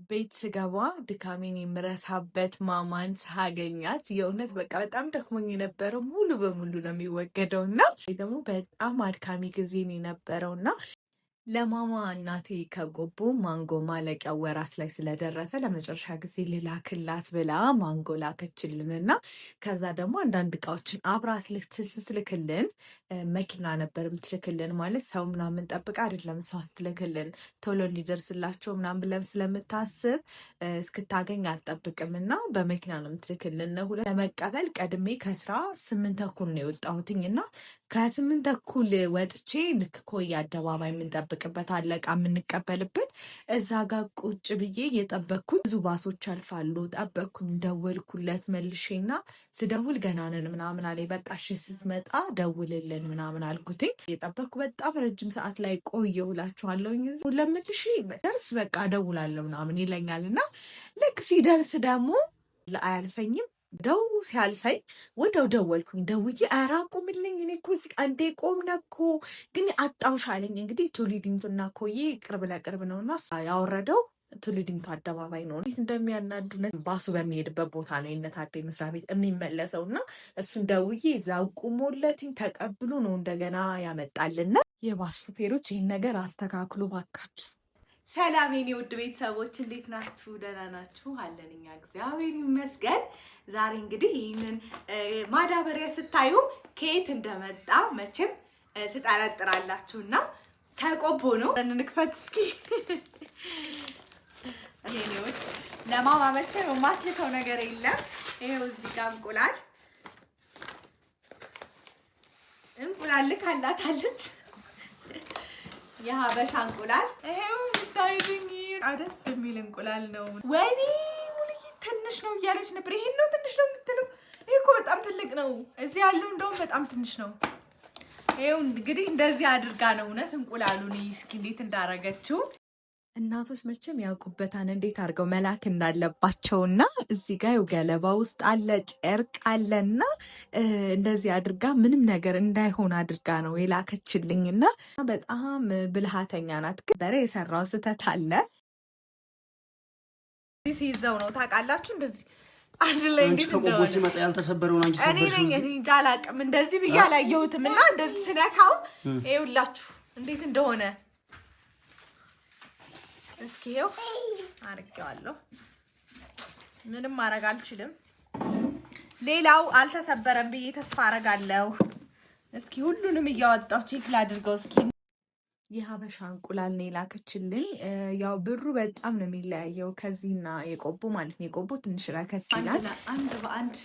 ቤት ስገባ ድካሜን የምረሳበት ማማን ሳገኛት የእውነት በቃ በጣም ደክሞኝ የነበረው ሙሉ በሙሉ ነው የሚወገደው እና ደግሞ በጣም አድካሚ ጊዜን የነበረው እና ለማማ እናቴ ከጎቦ ማንጎ ማለቂያ ወራት ላይ ስለደረሰ ለመጨረሻ ጊዜ ልላክላት ብላ ማንጎ ላከችልንና ከዛ ደግሞ አንዳንድ እቃዎችን አብራት ስትልክልን መኪና ነበር የምትልክልን። ማለት ሰው ምናምን ጠብቃ አይደለም እሷ ስትልክልን ቶሎ እንዲደርስላቸው ምናምን ብለን ስለምታስብ እስክታገኝ አትጠብቅም እና በመኪና ነው የምትልክልን። ለመቀበል ቀድሜ ከስራ 8 ተኩል ነው የወጣሁትኝ እና ከ8 ተኩል ወጥቼ ልክ ኮይ አደባባይ የምንጠብቅበት አለቃ የምንቀበልበት እዛ ጋር ቁጭ ብዬ እየጠበቅኩኝ ብዙ ባሶች አልፋሉ። ጠበቅኩኝ፣ ደወልኩለት መልሼና ስደውል ገና ነን ምናምን አለኝ። በቃ እሺ ስትመጣ ደውልልን ምናምን አልኩትኝ። የጠበቅኩ በጣም ረጅም ሰዓት ላይ ቆየሁ እላችኋለሁኝ። ለምልሽ ደርስ በቃ እደውላለሁ ምናምን ይለኛል እና ልክ ሲደርስ ደግሞ አያልፈኝም ደው ሲያልፈኝ ወደው ደወልኩኝ። ደውዬ ኧረ አቁምልኝ እኔ እኮ አንዴ ቆምነ እኮ ግን አጣውሽ አለኝ። እንግዲህ ቱሉ ዲምቱና ኮዬ ቅርብ ለቅርብ ነውና ያወረደው ቱሉ ዲምቱ አደባባይ ነው። እንዴት እንደሚያናዱነት ባሱ በሚሄድበት ቦታ ነው የነታደ መስሪያ ቤት የሚመለሰው እና እሱን ደውዬ እዛው ቁሞለትኝ ተቀብሎ ነው እንደገና ያመጣልና የባሱ ሹፌሮች ይህን ነገር አስተካክሉ ባካችሁ። ሰላም የኔ ውድ ቤተሰቦች እንዴት ናችሁ? ደህና ናችሁ? አለን እኛ እግዚአብሔር ይመስገን። ዛሬ እንግዲህ ይህንን ማዳበሪያ ስታዩ ከየት እንደመጣ መቼም ትጠረጥራላችሁና ከቆቦ ነው። እንክፈት እስኪ። ይሄኔዎች ለማማ መቼም የማትልከው ነገር የለም። ይሄው እዚህ ጋር እንቁላል ልካላታለች። የሀበሻ እንቁላል ይሄው ታይልኝ ደስ የሚል እንቁላል ነው። ወይኔ ሙሉዬ ትንሽ ነው እያለች ነበር። ይሄን ነው ትንሽ ነው የምትለው? ይሄ እኮ በጣም ትልቅ ነው። እዚህ ያለው እንደውም በጣም ትንሽ ነው። ይሄው እንግዲህ እንደዚህ አድርጋ ነው እውነት እንቁላሉን እስኪ እንዴት እንዳረገችው። እናቶች መቼም ያውቁበታል እንዴት አድርገው መላክ እንዳለባቸውና እዚህ ጋር ገለባ ውስጥ አለ ጨርቅ አለና እንደዚህ አድርጋ ምንም ነገር እንዳይሆን አድርጋ ነው የላከችልኝና በጣም ብልሃተኛ ናት። ግን የሰራው ስህተት አለ። ሲይዘው ነው ታውቃላችሁ። እንደዚህ አንድ ላይ እንዴት እንደሆነ ሲመጣ ያልተሰበረውን አንቺ ሰበርሽ። እኔ ነኝ እንጃ አላውቅም። እንደዚህ ብዬ አላየሁትም እና እንደዚህ ስነካው ይኸውላችሁ እንዴት እንደሆነ እስኪ ይኸው አድርጌዋለሁ። ምንም ማድረግ አልችልም። ሌላው አልተሰበረም ብዬ ተስፋ አደርጋለሁ። እስኪ ሁሉንም እያወጣሁ ቼክ ላድርገው። እስኪ የሀበሻ እንቁላል ነው የላከችልኝ። ያው ብሩ በጣም ነው የሚለያየው ከዚህና የቆቦ ማለት ነው። የቆቦ ትንሽ ረከስ ይላል። አንድ በአንድ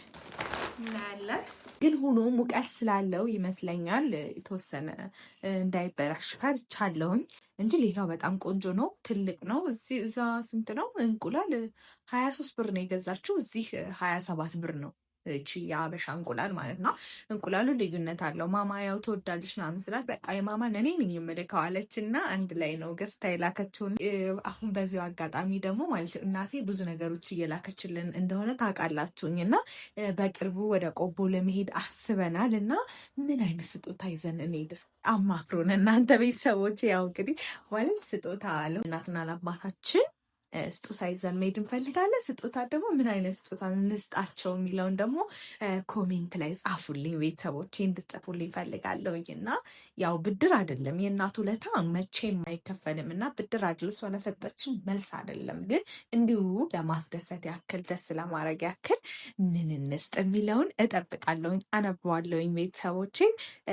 እናያለን። ግን ሆኖ ሙቀት ስላለው ይመስለኛል የተወሰነ እንዳይበላሽ ፈርቻለሁኝ እንጂ ሌላው በጣም ቆንጆ ነው። ትልቅ ነው። እዛ ስንት ነው እንቁላል? 23 ብር ነው የገዛችው። እዚህ 27 ብር ነው። እቺ የሀበሻ እንቁላል ማለት ነው። እንቁላሉ ልዩነት አለው። ማማ ያው ትወዳለች ምናምን ስላት በቃ የማማን እኔ ነኝ የምልከው አለች እና አንድ ላይ ነው ገዝታ የላከችውን። አሁን በዚሁ አጋጣሚ ደግሞ ማለት እናቴ ብዙ ነገሮች እየላከችልን እንደሆነ ታውቃላችሁኝ እና በቅርቡ ወደ ቆቦ ለመሄድ አስበናል እና ምን አይነት ስጦታ ይዘን እንሄድ አማክሮን እናንተ ቤተሰቦች። ያው እንግዲህ ማለት ስጦታ አለው እናትና ለአባታችን ስጦታ ይዘን መሄድ እንፈልጋለን። ስጦታ ደግሞ ምን አይነት ስጦታ እንስጣቸው የሚለውን ደግሞ ኮሜንት ላይ ጻፉልኝ ቤተሰቦቼ፣ እንድትጽፉልኝ ፈልጋለሁኝ እና ያው ብድር አይደለም የእናቱ ለታ መቼም አይከፈልም እና ብድር አይደለም ስለሰጠችን መልስ አይደለም፣ ግን እንዲሁ ለማስደሰት ያክል ደስ ለማድረግ ያክል ምን እንስጥ የሚለውን እጠብቃለሁኝ፣ አነበዋለሁኝ ቤተሰቦቼ።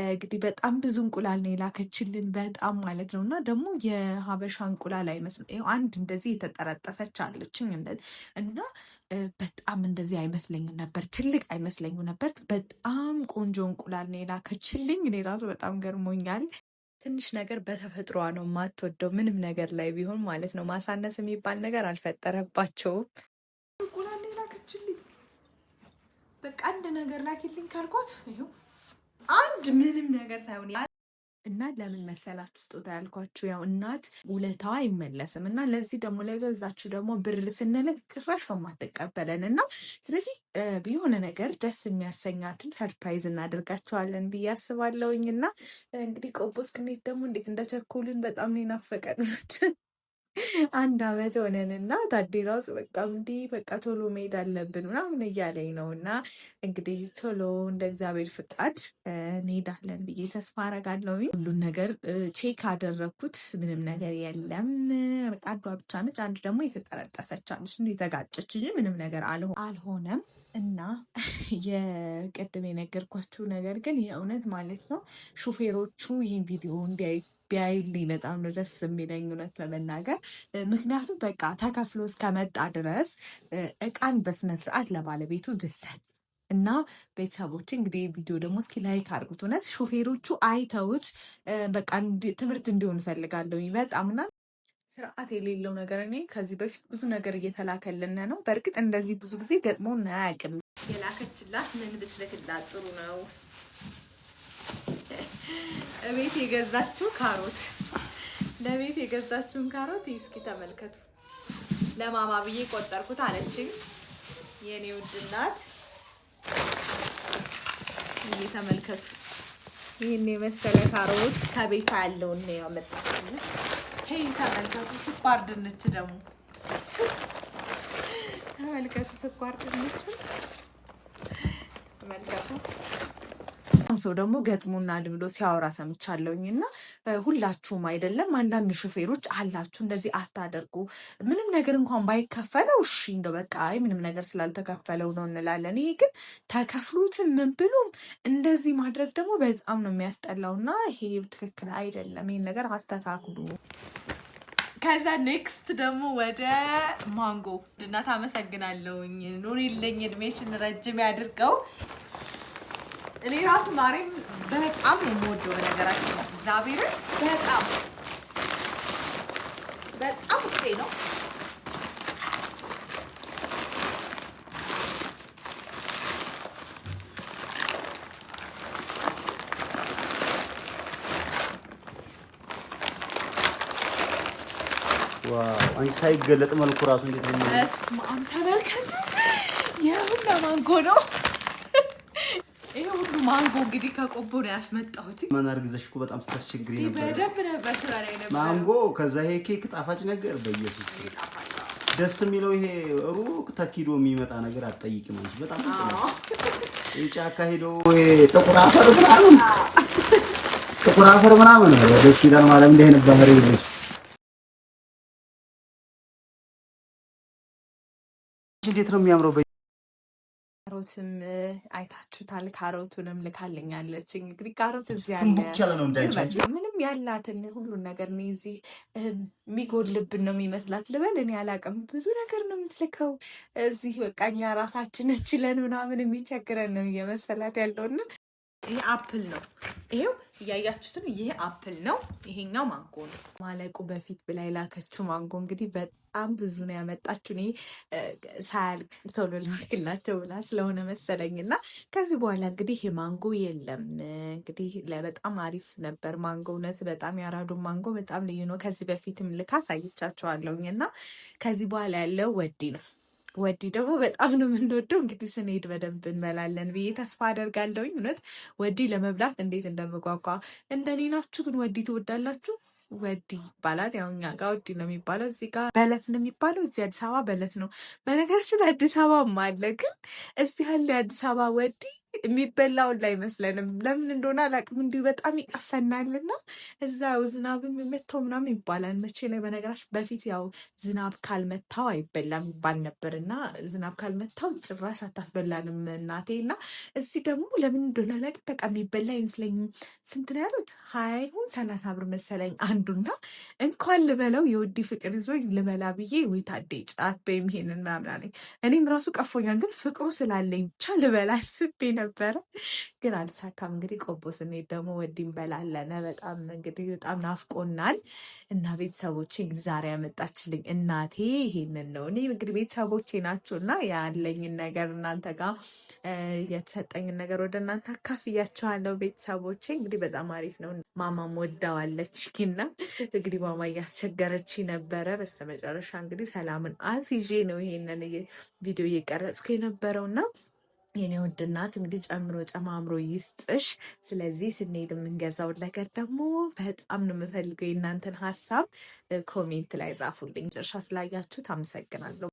እንግዲህ በጣም ብዙ እንቁላል ነው የላከችልን በጣም ማለት ነው እና ደግሞ የሀበሻ እንቁላል አይመስልም። አንድ እንደዚህ የተጠረጠሰች አለችኝ እና በጣም እንደዚህ አይመስለኝም ነበር፣ ትልቅ አይመስለኝም ነበር። በጣም ቆንጆ እንቁላል ነው የላከችልኝ። እኔ ራሱ በጣም ገርሞኛል። ትንሽ ነገር በተፈጥሯ ነው የማትወደው ምንም ነገር ላይ ቢሆን ማለት ነው። ማሳነስ የሚባል ነገር አልፈጠረባቸውም። እንቁላል ነው የላከችልኝ። በቃ አንድ ነገር ላኪልኝ ካልኳት ይኸው አንድ ምንም ነገር ሳይሆን እና ለምን መሰላችሁ ስጦታ ያልኳችሁ? ያው እናት ውለታዋ አይመለስም እና ለዚህ ደግሞ ለገዛችሁ ደግሞ ብር ስንልክ ጭራሽ የማትቀበለን እና ስለዚህ የሆነ ነገር ደስ የሚያሰኛትን ሰርፕራይዝ እናደርጋቸዋለን ብዬ አስባለሁኝ። እና እንግዲህ ቆቦ እስክንሄድ ደግሞ እንዴት እንደቸኮልን በጣም ነው የናፈቀን። 1 አመት ሆነንና ታዴ ራሱ በቃ እንዲህ በቃ ቶሎ መሄድ አለብን ምናምን እያለኝ ነው። እና እንግዲህ ቶሎ እንደ እግዚአብሔር ፍቃድ እንሄዳለን ብዬ ተስፋ አረጋለሁ። ሁሉን ነገር ቼክ አደረግኩት፣ ምንም ነገር የለም። በቃ አንዷ ብቻ ነች፣ አንድ ደግሞ የተጠረጠሰች አለች፣ የተጋጨች እንጂ ምንም ነገር አልሆነም። እና የቅድም የነገርኳችሁ ነገር ግን የእውነት ማለት ነው ሹፌሮቹ ይህን ቪዲዮ እንዲያዩ ቢያዩልኝ በጣም ነው ደስ የሚለኝ እውነት ለመናገር። ምክንያቱም በቃ ተከፍሎ እስከመጣ ድረስ እቃን በስነስርዓት ለባለቤቱ ብሰጥ እና ቤተሰቦች እንግዲህ ቪዲዮ ደግሞ እስኪ ላይክ አድርጉት። እውነት ሾፌሮቹ አይተውት በቃ ትምህርት እንዲሆን እፈልጋለሁ በጣምና ስርዓት የሌለው ነገር። እኔ ከዚህ በፊት ብዙ ነገር እየተላከልን ነው። በእርግጥ እንደዚህ ብዙ ጊዜ ገጥሞን አያውቅም። የላከችላት ምን ብትልክላት ጥሩ ነው? ለቤት የገዛችው ካሮት እስኪ ተመልከቱ። ለማማ ብዬ ቆጠርኩት አለችኝ የኔ ውድ እናት። ተመልከቱ፣ ይህን የመሰለ ካሮት ከቤት ያለውን ነው ያመጣችኝ። ሄይ ተመልከቱ፣ ስኳር ድንች ደግሞ ተመልከቱ፣ ስኳር ድንች ተመልከቱ። ሰው ደግሞ ገጥሞናል ብሎ ሲያወራ ሰምቻለሁኝ። እና ሁላችሁም አይደለም አንዳንድ ሹፌሮች አላችሁ እንደዚህ አታደርጉ። ምንም ነገር እንኳን ባይከፈለው እሺ እንደው በቃ ምንም ነገር ስላልተከፈለው ነው እንላለን። ይሄ ግን ተከፍሉትም ምን ብሉም እንደዚህ ማድረግ ደግሞ በጣም ነው የሚያስጠላው እና ይሄ ትክክል አይደለም። ይሄን ነገር አስተካክሉ። ከዛ ኔክስት ደግሞ ወደ ማንጎ እናት አመሰግናለሁኝ። ኑሪልኝ፣ እድሜሽን ረጅም ያድርገው። እኔ ራሱ ማሬም በጣም ነው የምወደው። በነገራችን እግዚአብሔርን በጣም ውስጤ ነው። ዋው! አንቺ ሳይገለጥ መልኩ ራሱ እንዴት ነው? እስማም ተመልከቱ። የሁላ ማንጎ ነው ይሄ ሁሉ ማንጎ እንግዲህ ከቆቦ ነው ያስመጣሁት። ማን አርግዘሽ እኮ በጣም ስታስቸግሪ ነበር። በደንብ ነበር ስራ ላይ ነበር። ማንጎ ከዛ ይሄ ኬክ ጣፋጭ ነገር በኢየሱስ ደስ የሚለው ይሄ ሩቅ ተኪዶ የሚመጣ ነገር አትጠይቂም አንቺ። በጣም ጫካ ሄዶ ጥቁር አፈር ምናምን ደስ ይላል ማለት እንደ አይነት ባህሪ ይልሽ። እንዴት ነው የሚያምረው! ካሮትም አይታችሁታል። ካሮቱንም ልካልኛለች። እንግዲህ ካሮት እዚህ ያለ ምንም ያላትን ሁሉን ነገር ነው እዚህ የሚጎልብን ነው የሚመስላት ልበል እኔ አላውቅም። ብዙ ነገር ነው የምትልከው እዚህ በቃ እኛ ራሳችንን ችለን ምናምን የሚቸግረን ነው እየመሰላት ያለውና ይሄ አፕል ነው። ይሄው እያያችሁትን ይሄ አፕል ነው። ይሄኛው ማንጎ ነው። ማለቁ በፊት ብላ የላከችው ማንጎ እንግዲህ በጣም ብዙ ነው ያመጣችሁ። እኔ ሳያልቅ ቶሎ ላክላቸው ብላ ስለሆነ መሰለኝ እና ከዚህ በኋላ እንግዲህ ይሄ ማንጎ የለም። እንግዲህ በጣም አሪፍ ነበር ማንጎ፣ እውነት በጣም ያራዱ ማንጎ በጣም ልዩ ነው። ከዚህ በፊትም ልካ አሳይቻቸዋለሁኝ እና ከዚህ በኋላ ያለው ወዲ ነው። ወዲ ደግሞ በጣም ነው የምንወደው። እንግዲህ ስንሄድ በደንብ እንበላለን ብዬ ተስፋ አደርጋለሁኝ። እውነት ወዲ ለመብላት እንዴት እንደምጓጓ። እንደኔ ናችሁ ግን ወዲ ትወዳላችሁ? ወዲ ይባላል። ያው እኛ ጋር ወዲ ነው የሚባለው፣ እዚህ ጋር በለስ ነው የሚባለው። እዚህ አዲስ አበባ በለስ ነው። በነገራችን አዲስ አበባ አለ፣ ግን እዚህ ያለ የአዲስ አበባ ወዲ የሚበላውን ላይ አይመስለንም። ለምን እንደሆነ አላውቅም። እንዲሁ በጣም ይቀፈናልና እዛው ዝናብም መታው ምናምን ይባላል። መቼ ላይ በነገራችን በፊት ያው ዝናብ ካልመታው አይበላም ይባል ነበር እና ዝናብ ካልመታው ጭራሽ አታስበላንም እናቴ። እና እዚህ ደግሞ ለምን እንደሆነ አላውቅም በቃ የሚበላ አይመስለኝም። ስንት ነው ያሉት? 20 ይሁን 30 ብር መሰለኝ አንዱና እንኳን ልበለው የውዲ ፍቅር ይዞኝ ልበላ ብዬ ወይ ታዴ ጫት በይም ይሄንን ምናምን አለኝ። እኔም ራሱ ቀፎኛል፣ ግን ፍቅሩ ስላለኝ ብቻ ልበላ አስቤ ነበረ፣ ግን አልተሳካም። እንግዲህ ቆቦ ስንሄድ ደግሞ ወዲ እንበላለን። በጣም እንግዲህ በጣም ናፍቆናል እና ቤተሰቦቼ እንግዲህ ዛሬ ያመጣችልኝ እናቴ ይሄንን ነው። እኔ እንግዲህ ቤተሰቦቼ ናቸው እና ያለኝን ነገር እናንተ ጋር የተሰጠኝን ነገር ወደ እናንተ አካፍያቸዋለሁ። ቤተሰቦቼ እንግዲህ በጣም አሪፍ ነው። ማማም ወዳዋለች እና እንግዲህ ማማ እያስቸገረች ነበረ። በስተመጨረሻ እንግዲህ ሰላምን አስይዤ ነው ይሄንን ቪዲዮ እየቀረጽኩ የነበረውና የኔ ውድ እናት እንግዲህ ጨምሮ ጨማምሮ ይስጥሽ። ስለዚህ ስንሄድ የምንገዛውን ነገር ደግሞ በጣም ነው የምፈልገው። የእናንተን ሀሳብ ኮሜንት ላይ ጻፉልኝ። ጭርሻ ስላያችሁት አመሰግናለሁ።